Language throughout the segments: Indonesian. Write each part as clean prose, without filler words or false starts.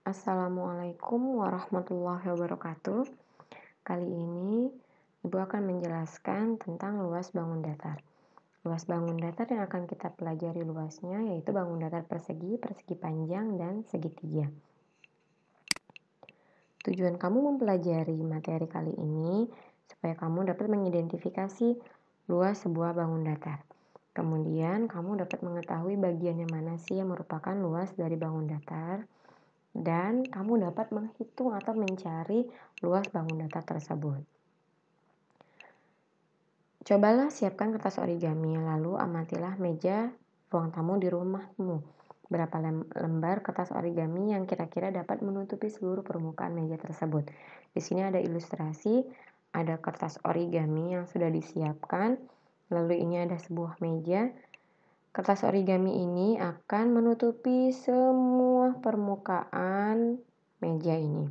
Assalamualaikum warahmatullahi wabarakatuh. Kali ini Ibu akan menjelaskan tentang luas bangun datar. Luas bangun datar yang akan kita pelajari luasnya yaitu bangun datar persegi, persegi panjang, dan segitiga. Tujuan kamu mempelajari materi kali ini supaya kamu dapat mengidentifikasi luas sebuah bangun datar. Kemudian kamu dapat mengetahui bagian yang mana sih yang merupakan luas dari bangun datar. Dan kamu dapat menghitung atau mencari luas bangun datar tersebut. Cobalah siapkan kertas origami, lalu amatilah meja ruang tamu di rumahmu. Berapa lembar kertas origami yang kira-kira dapat menutupi seluruh permukaan meja tersebut. Di sini ada ilustrasi, ada kertas origami yang sudah disiapkan, lalu ini ada sebuah meja. Kertas origami ini akan menutupi semua permukaan meja ini.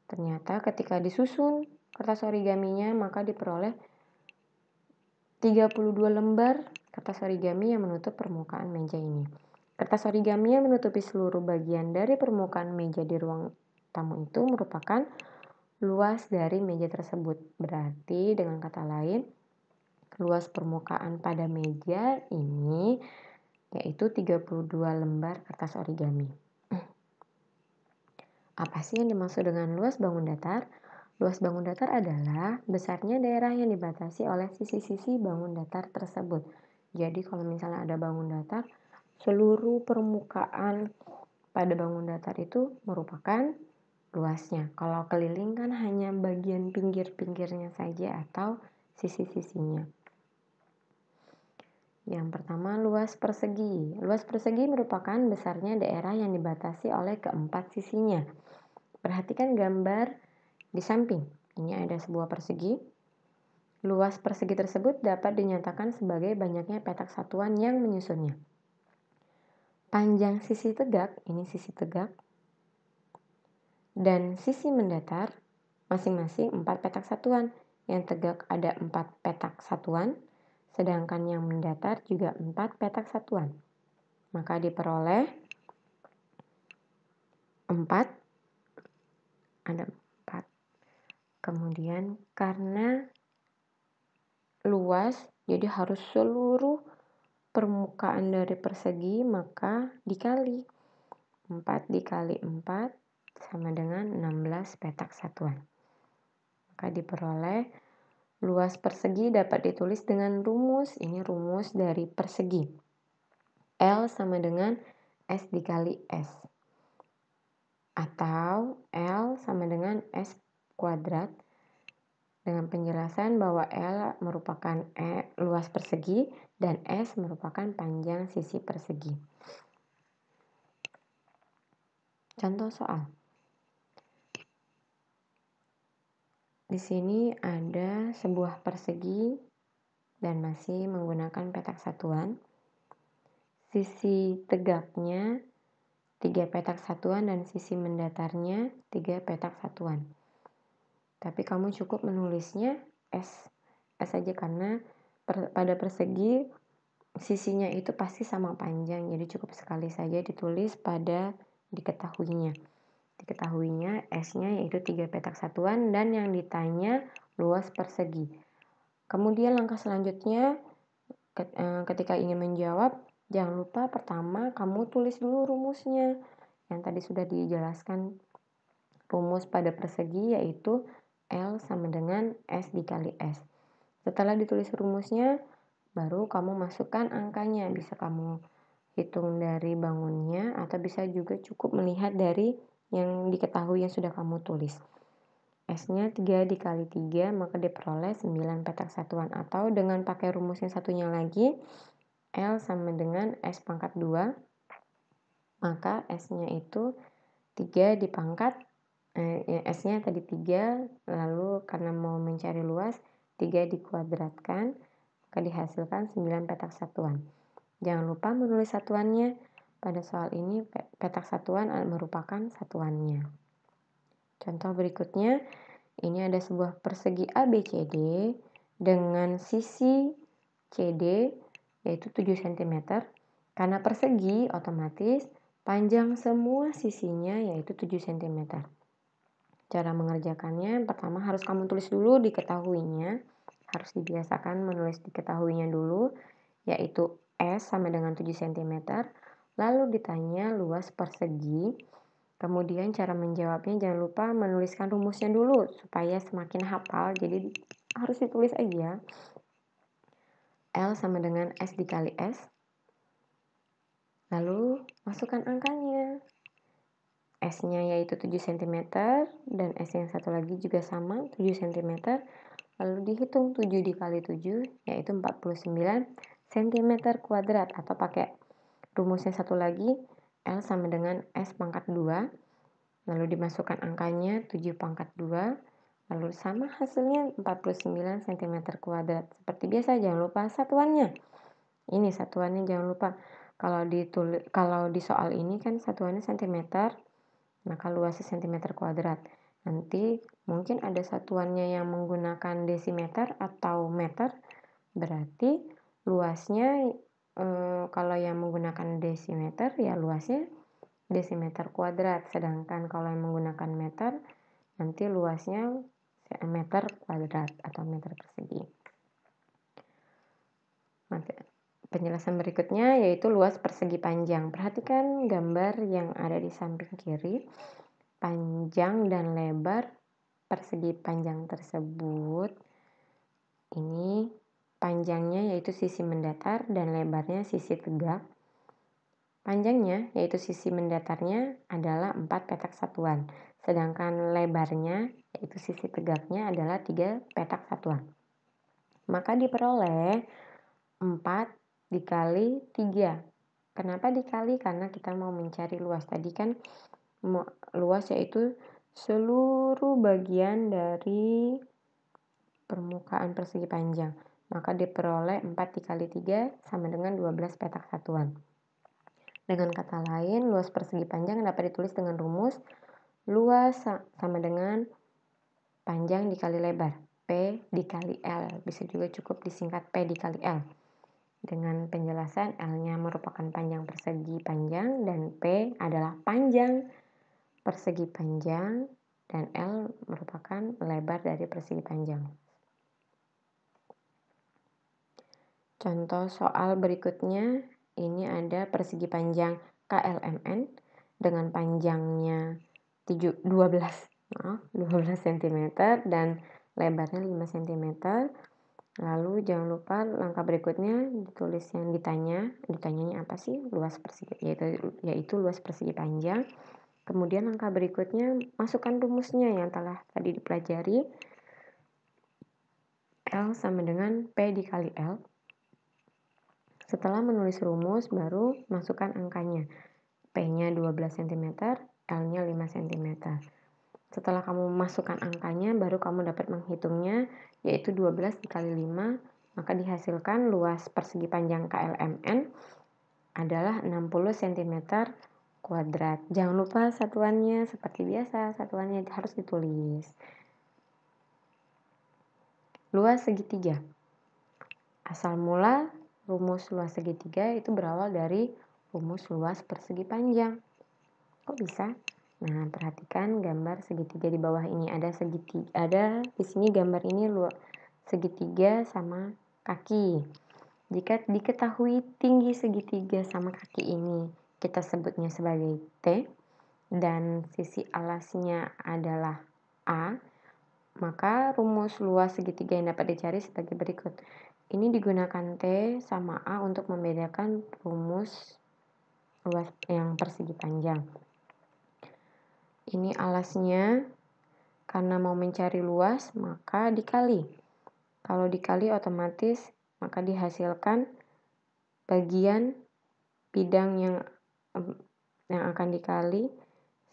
Ternyata ketika disusun kertas origaminya maka diperoleh 32 lembar kertas origami yang menutup permukaan meja ini. Kertas origami yang menutupi seluruh bagian dari permukaan meja di ruang tamu itu merupakan luas dari meja tersebut. Berarti dengan kata lain, luas permukaan pada meja ini yaitu 32 lembar kertas origami. Apa sih yang dimaksud dengan luas bangun datar? Luas bangun datar adalah besarnya daerah yang dibatasi oleh sisi-sisi bangun datar tersebut. Jadi kalau misalnya ada bangun datar, seluruh permukaan pada bangun datar itu merupakan luasnya. Kalau keliling kan hanya bagian pinggir-pinggirnya saja atau sisi-sisinya. Yang pertama, luas persegi. Luas persegi merupakan besarnya daerah yang dibatasi oleh keempat sisinya. Perhatikan gambar di samping. Ini ada sebuah persegi. Luas persegi tersebut dapat dinyatakan sebagai banyaknya petak satuan yang menyusunnya. Panjang sisi tegak, ini sisi tegak, dan sisi mendatar masing-masing 4 petak satuan. Yang tegak ada 4 petak satuan, sedangkan yang mendatar juga 4 petak satuan. Maka diperoleh 4, ada 4. Kemudian karena luas, jadi harus seluruh permukaan dari persegi, maka dikali. 4 dikali 4 sama dengan 16 petak satuan. Maka diperoleh luas persegi dapat ditulis dengan rumus. Ini rumus dari persegi. L sama dengan S dikali S. Atau L sama dengan S kuadrat. Dengan penjelasan bahwa L merupakan luas persegi dan S merupakan panjang sisi persegi. Contoh soal. Di sini ada sebuah persegi dan masih menggunakan petak satuan. Sisi tegaknya 3 petak satuan dan sisi mendatarnya 3 petak satuan. Tapi kamu cukup menulisnya S saja karena pada persegi sisinya itu pasti sama panjang. Jadi cukup sekali saja ditulis pada diketahuinya. Diketahuinya S-nya yaitu 3 petak satuan dan yang ditanya luas persegi. Kemudian langkah selanjutnya ketika ingin menjawab, jangan lupa pertama kamu tulis dulu rumusnya. Yang tadi sudah dijelaskan rumus pada persegi yaitu L sama dengan S dikali S. Setelah ditulis rumusnya, baru kamu masukkan angkanya. Bisa kamu hitung dari bangunnya atau bisa juga cukup melihat dari yang diketahui yang sudah kamu tulis. S-nya 3 dikali 3 maka diperoleh 9 petak satuan. Atau dengan pakai rumus yang satunya lagi, L sama dengan S pangkat 2. Maka S-nya itu 3 dipangkat, S-nya tadi 3, lalu karena mau mencari luas, 3 dikuadratkan, maka dihasilkan 9 petak satuan. Jangan lupa menulis satuannya. Pada soal ini petak satuan merupakan satuannya. Contoh berikutnya, ini ada sebuah persegi ABCD dengan sisi CD yaitu 7 cm. Karena persegi, otomatis Panjang semua sisinya yaitu 7 cm. Cara mengerjakannya, pertama harus kamu tulis dulu diketahuinya. Harus dibiasakan menulis diketahuinya dulu, yaitu S sama dengan 7 cm. Lalu ditanya luas persegi. Kemudian cara menjawabnya jangan lupa menuliskan rumusnya dulu supaya semakin hafal. Jadi harus ditulis aja. L sama dengan S dikali S. Lalu masukkan angkanya. S-nya yaitu 7 cm dan S yang satu lagi juga sama 7 cm. Lalu dihitung 7 dikali 7 yaitu 49 cm kuadrat, atau pakai rumusnya satu lagi, L sama dengan S pangkat 2. Lalu dimasukkan angkanya 7 pangkat 2. Lalu sama hasilnya 49 cm kuadrat. Seperti biasa jangan lupa satuannya. Ini satuannya jangan lupa. Kalau di soal ini kan satuannya cm, maka luasnya cm kuadrat. Nanti mungkin ada satuannya yang menggunakan desimeter atau meter, berarti luasnya kalau yang menggunakan desimeter ya luasnya desimeter kuadrat, sedangkan kalau yang menggunakan meter nanti luasnya meter kuadrat atau meter persegi. Penjelasan berikutnya yaitu luas persegi panjang. Perhatikan gambar yang ada di samping kiri. Panjang dan lebar persegi panjang tersebut, ini panjangnya yaitu sisi mendatar dan lebarnya sisi tegak. Panjangnya yaitu sisi mendatarnya adalah 4 petak satuan, sedangkan lebarnya yaitu sisi tegaknya adalah 3 petak satuan. Maka diperoleh 4 dikali 3. Kenapa dikali? Karena kita mau mencari luas. Tadi kan luas yaitu seluruh bagian dari permukaan persegi panjang. Maka diperoleh 4 dikali 3 sama dengan 12 petak satuan. Dengan kata lain, luas persegi panjang dapat ditulis dengan rumus luas sama dengan panjang dikali lebar, P dikali L. Bisa juga cukup disingkat P dikali L. Dengan penjelasan L-nya merupakan panjang persegi panjang dan P adalah panjang persegi panjang dan L merupakan lebar dari persegi panjang. Contoh soal berikutnya, ini ada persegi panjang KLMN dengan panjangnya 12 cm dan lebarnya 5 cm. Lalu jangan lupa langkah berikutnya ditulis yang ditanyanya apa sih? Luas persegi, yaitu luas persegi panjang. Kemudian langkah berikutnya masukkan rumusnya yang telah tadi dipelajari. L sama dengan P dikali L. Setelah menulis rumus baru masukkan angkanya. P-nya 12 cm, L-nya 5 cm. Setelah kamu masukkan angkanya, baru kamu dapat menghitungnya, yaitu 12 dikali 5, maka dihasilkan luas persegi panjang KLMN adalah 60 cm kuadrat. Jangan lupa satuannya, seperti biasa, satuannya harus ditulis. Luas segitiga. Asal mula rumus luas segitiga itu berawal dari rumus luas persegi panjang. Kok bisa? Nah, perhatikan gambar segitiga di bawah ini. Ada di sini gambar ini segitiga sama kaki. Jika diketahui tinggi segitiga sama kaki ini, kita sebutnya sebagai T, dan sisi alasnya adalah A, maka rumus luas segitiga yang dapat dicari sebagai berikut. Ini digunakan T sama A untuk membedakan rumus luas yang persegi panjang. Ini alasnya, karena mau mencari luas maka dikali. Kalau dikali otomatis maka dihasilkan bagian bidang yang akan dikali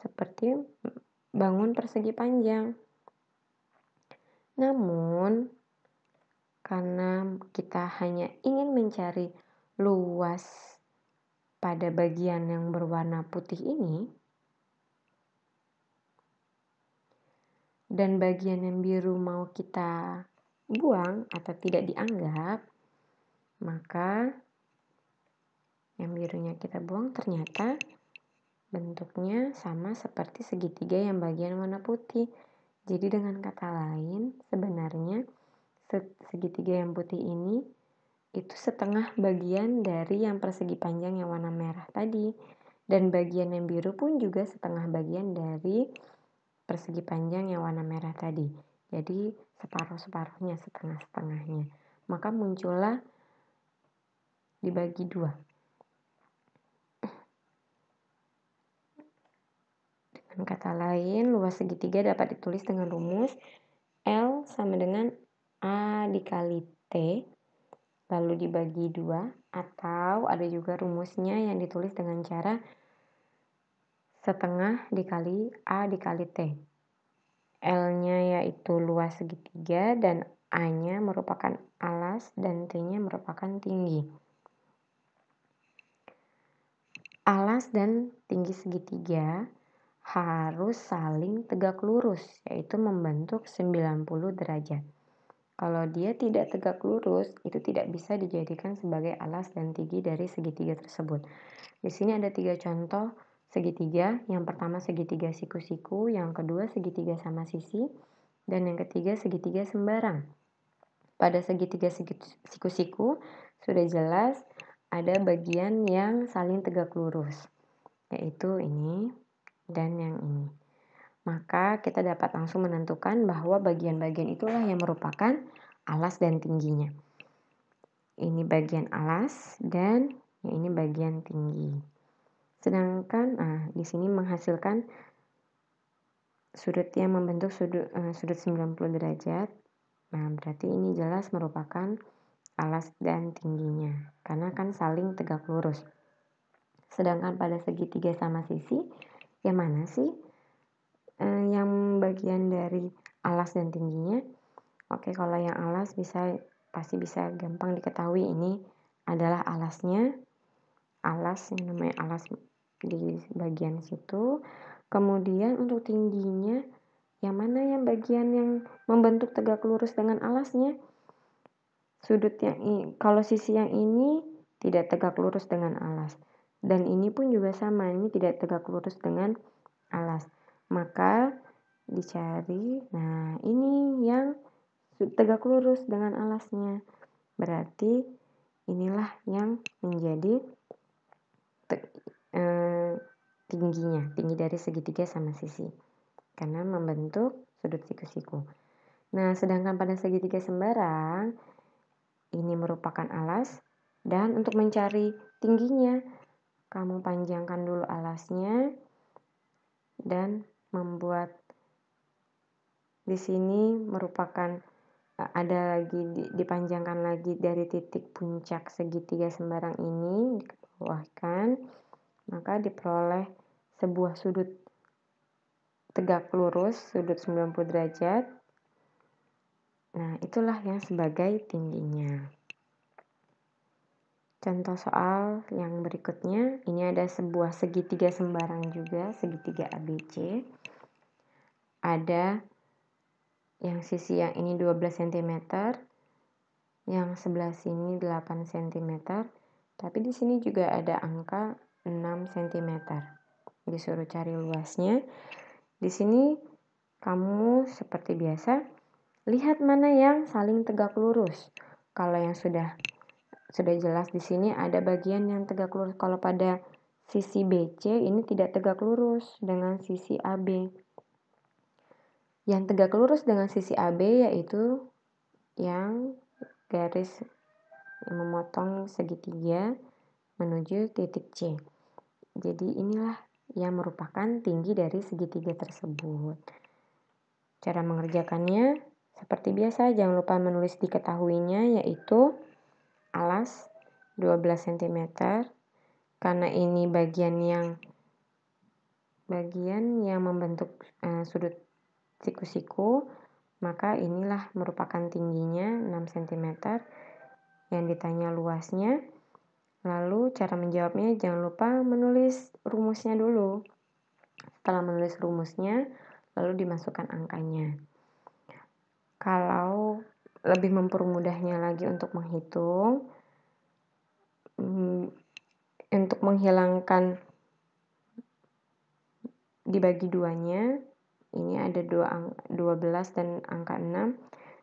seperti bangun persegi panjang. Namun karena kita hanya ingin mencari luas pada bagian yang berwarna putih ini, dan bagian yang biru mau kita buang atau tidak dianggap, maka yang birunya kita buang ternyata bentuknya sama seperti segitiga yang bagian warna putih. Jadi dengan kata lain, sebenarnya segitiga yang putih ini itu setengah bagian dari yang persegi panjang yang warna merah tadi. Dan bagian yang biru pun juga setengah bagian dari persegi panjang yang warna merah tadi. Jadi separuh-separuhnya, setengah-setengahnya. Maka muncullah dibagi dua. Dengan kata lain, luas segitiga dapat ditulis dengan rumus L sama dengan A dikali T, lalu dibagi 2, atau ada juga rumusnya yang ditulis dengan cara setengah dikali A dikali T. L-nya yaitu luas segitiga dan A-nya merupakan alas dan T-nya merupakan tinggi. Alas dan tinggi segitiga harus saling tegak lurus, yaitu membentuk 90 derajat. Kalau dia tidak tegak lurus, itu tidak bisa dijadikan sebagai alas dan tinggi dari segitiga tersebut. Di sini ada 3 contoh segitiga. Yang pertama segitiga siku-siku, yang kedua segitiga sama sisi, dan yang ketiga segitiga sembarang. Pada segitiga siku-siku sudah jelas ada bagian yang saling tegak lurus, yaitu ini dan yang ini. Maka kita dapat langsung menentukan bahwa bagian-bagian itulah yang merupakan alas dan tingginya. Ini bagian alas dan ini bagian tinggi. Sedangkan di sini menghasilkan sudut yang membentuk sudut 90 derajat. Nah, berarti ini jelas merupakan alas dan tingginya karena kan saling tegak lurus. Sedangkan pada segitiga sama sisi, yang mana sih yang bagian dari alas dan tingginya? Oke, kalau yang alas pasti bisa gampang diketahui ini adalah alasnya. Alas yang namanya alas di bagian situ. Kemudian untuk tingginya, yang mana yang bagian yang membentuk tegak lurus dengan alasnya? Sudut yang kalau sisi yang ini tidak tegak lurus dengan alas. Dan ini pun juga sama, ini tidak tegak lurus dengan alas. Maka dicari, nah ini yang tegak lurus dengan alasnya. Berarti inilah yang menjadi tingginya, tinggi dari segitiga sama sisi. Karena membentuk sudut siku-siku. Nah, sedangkan pada segitiga sembarang, ini merupakan alas. Dan untuk mencari tingginya, kamu panjangkan dulu alasnya dan membuat di sini merupakan ada lagi dipanjangkan lagi dari titik puncak segitiga sembarang ini dibawahkan, maka diperoleh sebuah sudut tegak lurus, sudut 90 derajat. Nah, itulah yang sebagai tingginya. Contoh soal yang berikutnya, ini ada sebuah segitiga sembarang juga, segitiga ABC. Ada yang sisi yang ini 12 cm, yang sebelah sini 8 cm, tapi di sini juga ada angka 6 cm. Disuruh cari luasnya. Di sini kamu seperti biasa, lihat mana yang saling tegak lurus. Kalau yang sudah jelas di sini ada bagian yang tegak lurus. Kalau pada sisi BC ini tidak tegak lurus dengan sisi AB. Yang tegak lurus dengan sisi AB yaitu yang garis yang memotong segitiga menuju titik C. Jadi inilah yang merupakan tinggi dari segitiga tersebut. Cara mengerjakannya seperti biasa, jangan lupa menulis diketahuinya yaitu alas 12 cm. Karena ini bagian yang membentuk sudut siku-siku, maka inilah merupakan tingginya 6 cm. Yang ditanya luasnya. Lalu cara menjawabnya jangan lupa menulis rumusnya dulu. Setelah menulis rumusnya, lalu dimasukkan angkanya. Kalau lebih mempermudahnya lagi untuk menghitung, untuk menghilangkan dibagi duanya, ini ada 12 dan angka 6,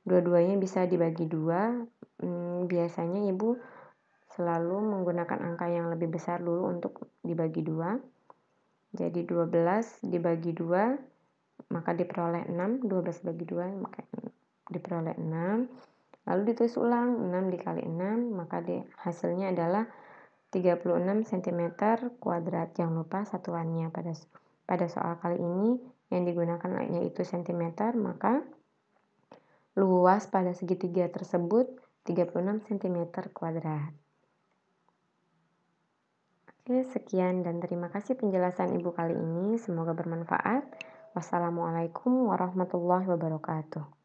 dua-duanya bisa dibagi 2. Biasanya Ibu selalu menggunakan angka yang lebih besar dulu untuk dibagi 2. Jadi 12 dibagi 2, maka diperoleh 6, 12 bagi 2, maka diperoleh 6. Lalu ditulis ulang, 6 dikali 6, maka hasilnya adalah 36 cm kuadrat. Jangan lupa satuannya pada soal kali ini yang digunakan yaitu cm, maka luas pada segitiga tersebut 36 cm kuadrat. Oke, sekian dan terima kasih penjelasan Ibu kali ini. Semoga bermanfaat. Wassalamualaikum warahmatullahi wabarakatuh.